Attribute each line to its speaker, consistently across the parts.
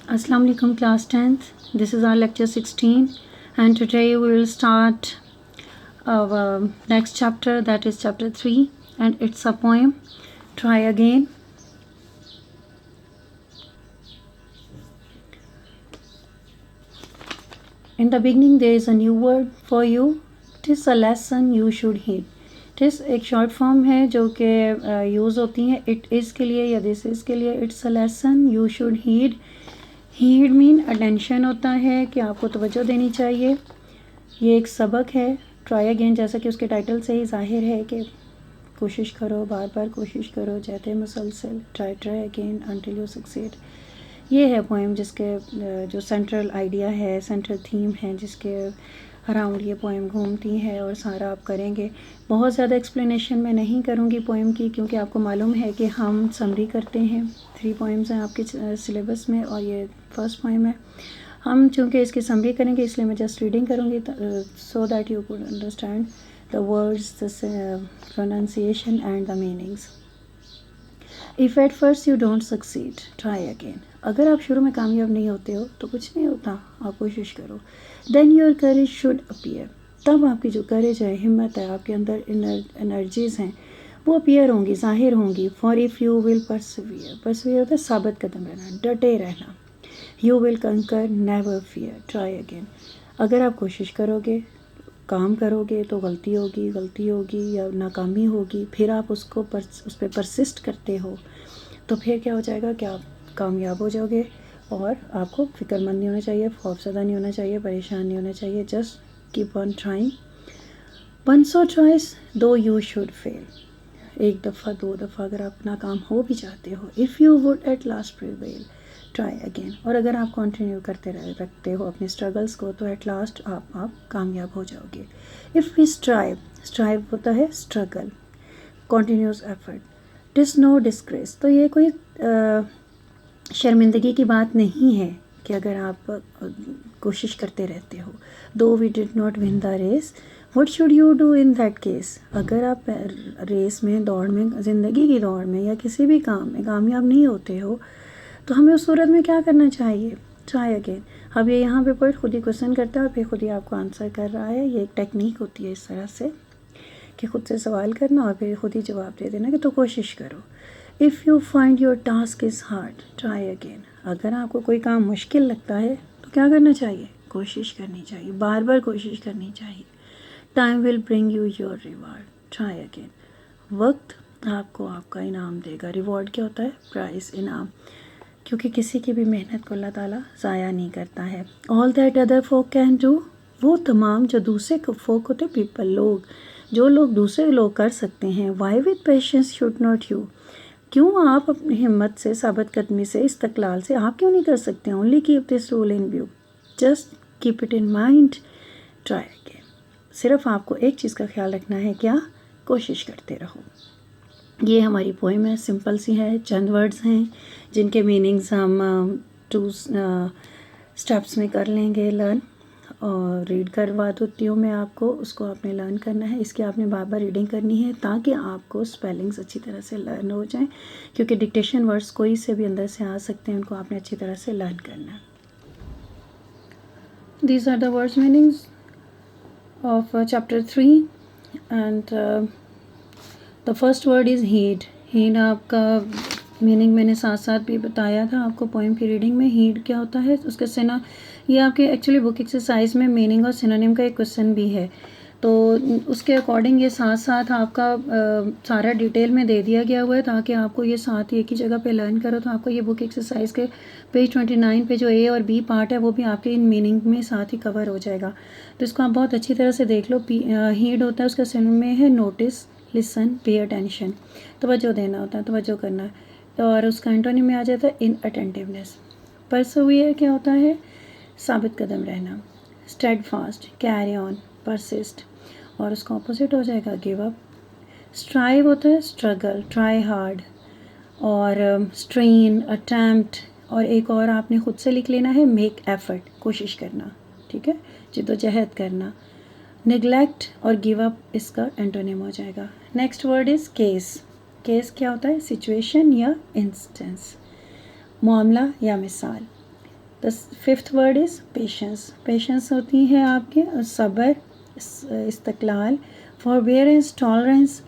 Speaker 1: Assalamu alaikum class 10th. This is our lecture 16 and today we will start our next chapter, that is chapter 3, and it's a poem, Try Again. In the beginning there is a new word for you. 'Tis a lesson you should heed. 'Tis एक short form है जो कि use होती है it is के लिए या this is के लिए. It's a lesson you should heed. Heed mean attention होता है कि आपको तवज्जो देनी चाहिए. ये एक सबक है. ट्राई अगेन, जैसा कि उसके टाइटल से ही जाहिर है कि कोशिश करो, बार बार कोशिश करो, जैते मुसलसल. Try again until you succeed. ये है पोएम जिसके जो सेंट्रल आइडिया है, सेंट्रल थीम है, जिसके अराउंड ये पोएम घूमती है और सारा आप करेंगे. बहुत ज़्यादा एक्सप्लेनेशन मैं नहीं करूँगी पोएम की, क्योंकि आपको मालूम है कि हम समरी करते हैं. 3 पोएम्स हैं आपके सिलेबस में और ये फर्स्ट पोएम है. हम चूँकि इसकी समरी करेंगे इसलिए मैं जस्ट रीडिंग करूँगी so that you could understand the words, the pronunciation and the meanings. If at first you don't succeed try again. अगर आप शुरू में कामयाब नहीं होते हो तो कुछ नहीं होता, आप कोशिश करो. Then your courage should appear. तब आपकी जो करेज है, हिम्मत है, आपके अंदर एनर्जीज़ हैं, वो अपीयर होंगी, ज़ाहिर होंगी. For if you will persevere. Persevere होता है साबित कदम रहना, डटे रहना. यू विल कंकर, नेवर फियर. Try again. अगर आप कोशिश करोगे, काम करोगे तो गलती होगी या नाकामी होगी, फिर आप उस पर परसिस्ट करते हो तो फिर क्या हो जाएगा कि आप कामयाब हो जाओगे. और आपको फ़िक्रमंद नहीं होना चाहिए, खौफज़दा नहीं होना चाहिए, परेशान नहीं होना चाहिए. Just keep on trying. Once और twice though you should fail. एक दफ़ा, 2 दफ़ा अगर आप नाकाम हो भी जाते हो. If you would at last prevail try again. और अगर आप कंटिन्यू करते रखते हो अपने स्ट्रगल्स को तो एट लास्ट आप कामयाब हो जाओगे. इफ़ वी स्ट्राइव होता है struggle, continuous effort. TISS no disgrace. तो ये कोई शर्मिंदगी की बात नहीं है कि अगर आप कोशिश करते रहते हो. Though we did not win the race, what should you do in that case. अगर आप रेस में, दौड़ में, ज़िंदगी की दौड़ में या किसी भी काम में कामयाब नहीं होते हो तो हमें उस सूरत में क्या करना चाहिए. Try again. अब ये यहाँ पे पोइट खुद ही क्वेश्चन करता है और फिर खुद ही आपको आंसर कर रहा है. ये एक टेक्निक होती है इस तरह से कि खुद से सवाल करना और फिर खुद ही जवाब दे देना कि तो कोशिश करो. If you find your task is hard try again. अगर आपको कोई काम मुश्किल लगता है तो क्या करना चाहिए, कोशिश करनी चाहिए, बार बार कोशिश करनी चाहिए. Time will bring you your reward. Try again. वक्त आपको आपका इनाम देगा. रिवॉर्ड क्या होता है, प्राइस, इनाम. क्योंकि किसी की भी मेहनत को अल्लाह ताला ज़ाया नहीं करता है. All that other folk can do. वो तमाम जो दूसरे फोक होते, पीपल, लोग, जो लोग दूसरे लोग कर सकते हैं. Why with patience should not you. क्यों आप अपनी हिम्मत से, साबित कदमी से, इस्तकलाल से आप क्यों नहीं कर सकते. Only keep this rule in view. Just keep it in mind. Try again. सिर्फ आपको एक चीज़ का ख्याल रखना है, क्या, कोशिश करते रहो. ये हमारी पोएम है, सिंपल सी है, चंद वर्ड्स हैं जिनके मीनिंग्स हम 2 स्टेप्स में कर लेंगे लर्न. और रीड करवा देती हूँ मैं आपको, उसको आपने लर्न करना है. इसकी आपने बार बार रीडिंग करनी है ताकि आपको स्पेलिंग्स अच्छी तरह से लर्न हो जाएं, क्योंकि डिक्टेशन वर्ड्स कोई से भी अंदर से आ सकते हैं, उनको आपने अच्छी तरह से लर्न करना है. These are the words meanings of chapter 3 and the first word is heed. Heed आपका मीनिंग मैंने साथ साथ भी बताया था आपको पोएम की रीडिंग में. हीड क्या होता है, उसके सिना, ये आपके एक्चुअली बुक एक्सरसाइज में मीनिंग और सिनोनिम का एक क्वेश्चन भी है, तो उसके अकॉर्डिंग ये साथ साथ आपका सारा डिटेल में दे दिया गया हुआ है ताकि आपको ये साथ ही एक ही जगह पे लर्न करो. तो आपको ये बुक एक्सरसाइज के पेज 29 पे जो ए और बी पार्ट है वो भी आपके इन मीनिंग में साथ ही कवर हो जाएगा. तो इसको आप बहुत अच्छी तरह से देख लो. हीड होता है, उसका सिनोनिम में है नोटिस, लिसन, पे अटेंशन. तवज्जो देना होता है, तवज्जो करना. और उसका एंटोनिम में आ जाता है इन अटेंटिवनेस. परसिवियर क्या होता है, साबित कदम रहना. Steadfast, carry on, persist. और उसका ऑपोजिट हो जाएगा गिव अप. स्ट्राइव होता है स्ट्रगल, ट्राई हार्ड. और स्ट्रेन, अटैम्प्ट. और एक और आपने खुद से लिख लेना है, मेक एफर्ट, कोशिश करना. ठीक है, जिद्दोजहद करना. निगलेक्ट और गिव अप इसका एंटोनिम हो जाएगा. Next word is case. Case क्या होता है, सिचुएशन या इंस्टेंस, मामला या मिसाल. The fifth word is patience. Patience होती है आपके सब्र, इस्तक़लाल, फॉरबेरेंस, टॉलरेंस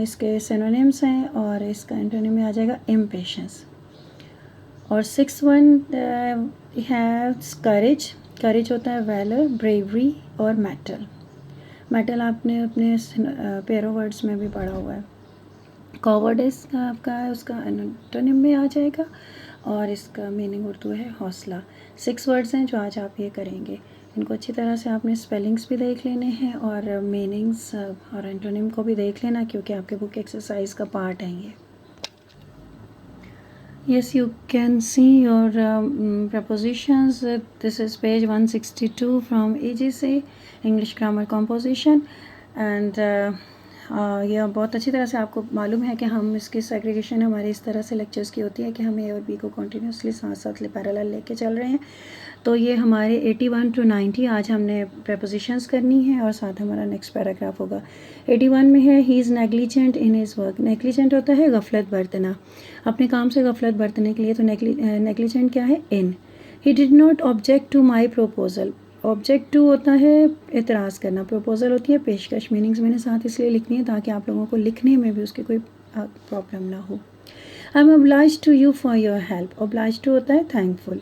Speaker 1: इसके सिनोनिम्स हैं और इसका एंटोनिम में आ जाएगा इम्पेशेंस। और सिक्स वन है करेज। करेज होता है वैलर, ब्रेवरी और मेटल। मेटल आपने अपने पेरो वर्ड्स में भी पढ़ा हुआ है। कॉवर्डिस का आपका उसका एंटोनिम में आ जाएगा और इसका मीनिंग उर्दू है हौसला। 6 वर्ड्स हैं जो आज आप ये करेंगे। इनको अच्छी तरह से आपने स्पेलिंग्स भी देख लेने हैं और मीनिंग्स और एंटोनिम को भी देख लेना, क्योंकि आपके बुक एक्सरसाइज का पार्ट है ये। Yes, you can see your prepositions. This is page 162 from AGC, English Grammar Composition. And यह बहुत अच्छी तरह से आपको मालूम है कि हम इसकी सेग्रीगेशन हमारी इस तरह से लेक्चर्स की होती है कि हम ए और बी को कंटिन्यूसली साथ साथ पैरेलल लेके चल रहे हैं। तो ये हमारे 81 to 90 आज हमने प्रपोजिशंस करनी है और साथ हमारा नेक्स्ट पैराग्राफ होगा। 81 में है he is negligent in his work. Negligent होता है गफलत बरतना, अपने काम से गफलत बरतने के लिए। तो नेग्लिजेंट क्या है? इन। He did not object to my proposal. Object to होता है एतराज़ करना, प्रोपोज़ल होती है पेशकश। मीनिंग्स मैंने साथ इसलिए लिखनी है ताकि आप लोगों को लिखने में भी उसकी कोई प्रॉब्लम ना हो। I am obliged to you for your help. Obliged to होता है thankful.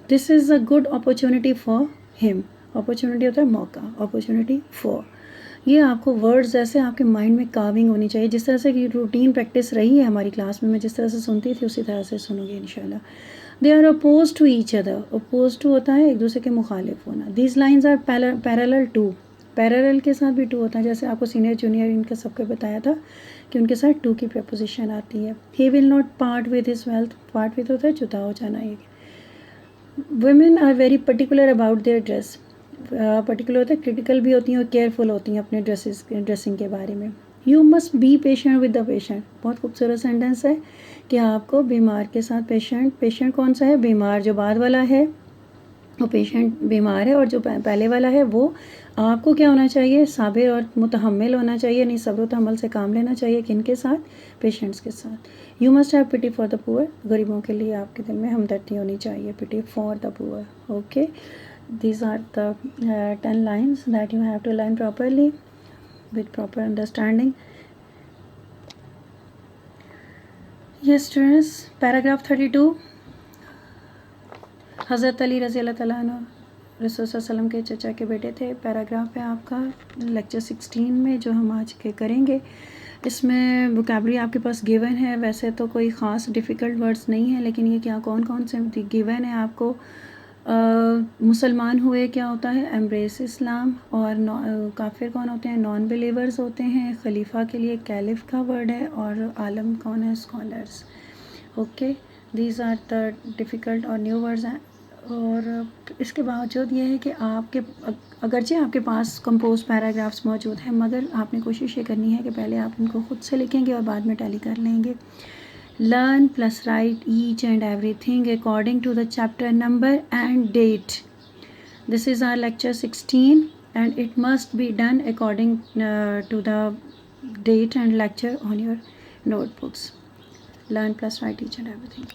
Speaker 1: This is a good opportunity for him. Opportunity होता है मौका, अपॉर्चुनिटी फॉर। ये आपको वर्ड्स ऐसे आपके माइंड में कार्विंग होनी चाहिए। जिस तरह से ये रूटीन प्रैक्टिस रही है हमारी क्लास में, मैं जिस तरह से सुनती थी उसी तरह से सुनूंगी इंशाल्लाह। They are oppose to each other. Oppose to होता है एक दूसरे के मुखालिफ होना। These lines are parallel to. Parallel के साथ भी टू होता है, जैसे आपको सीनियर जूनियर इनका सबको बताया था कि उनके साथ टू की प्रपोजिशन आती है। He will not part with his wealth. Part with होता है जुदा हो जाना। ये women are very particular about their dress. Particular होता है, क्रिटिकल भी होती हैं और केयरफुल होती हैं अपने ड्रेसिंग के बारे में। You must be patient with the patient. बहुत खूबसूरत सेंटेंस है कि आपको बीमार के साथ पेशेंट कौन सा है? बीमार। जो बाद वाला है वो पेशेंट बीमार है और जो पहले वाला है वो आपको क्या होना चाहिए? साबिर और मुतहम्मिल होना चाहिए, नहीं सब्र तहम्मुल से काम लेना चाहिए। किनके साथ? पेशेंट्स के साथ। You must have pity for the poor. गरीबों के लिए आपके दिल में हमदर्दी होनी चाहिए। Pity for the poor. Okay, these are the 10 lines that you have to learn properly with proper understanding. Yes students, paragraph 32। हज़रत अली रज़ी अल्लाह तआला अन्हु रसूल सल्लल्लाहु अलैहि वसल्लम के चचा के बेटे थे। पैराग्राफ है आपका लेक्चर 16 में जो हम आज के करेंगे। इसमें वोकैबुलरी आपके पास गिवन है। वैसे तो कोई ख़ास डिफ़िकल्ट वर्ड्स नहीं है, लेकिन ये क्या कौन कौन से गिवन है आपको। मुसलमान हुए क्या होता है? एम्ब्रेस इस्लाम। और काफिर कौन होते हैं? नॉन बिलीवर्स होते हैं। खलीफा के लिए कैलिफ का वर्ड है और आलम कौन है? Scholars. Okay, these are the difficult और न्यू वर्ड्स हैं। और इसके बावजूद ये है कि आपके अगरचे आपके पास कंपोज पैराग्राफ्स मौजूद हैं, मगर आपने कोशिश ये करनी है कि पहले आप इनको खुद से लिखेंगे और बाद में टैली कर लेंगे। Learn plus write each and everything according to the chapter number and date. This is our lecture 16 and it must be done according to the date and lecture on your notebooks. Learn plus write each and everything.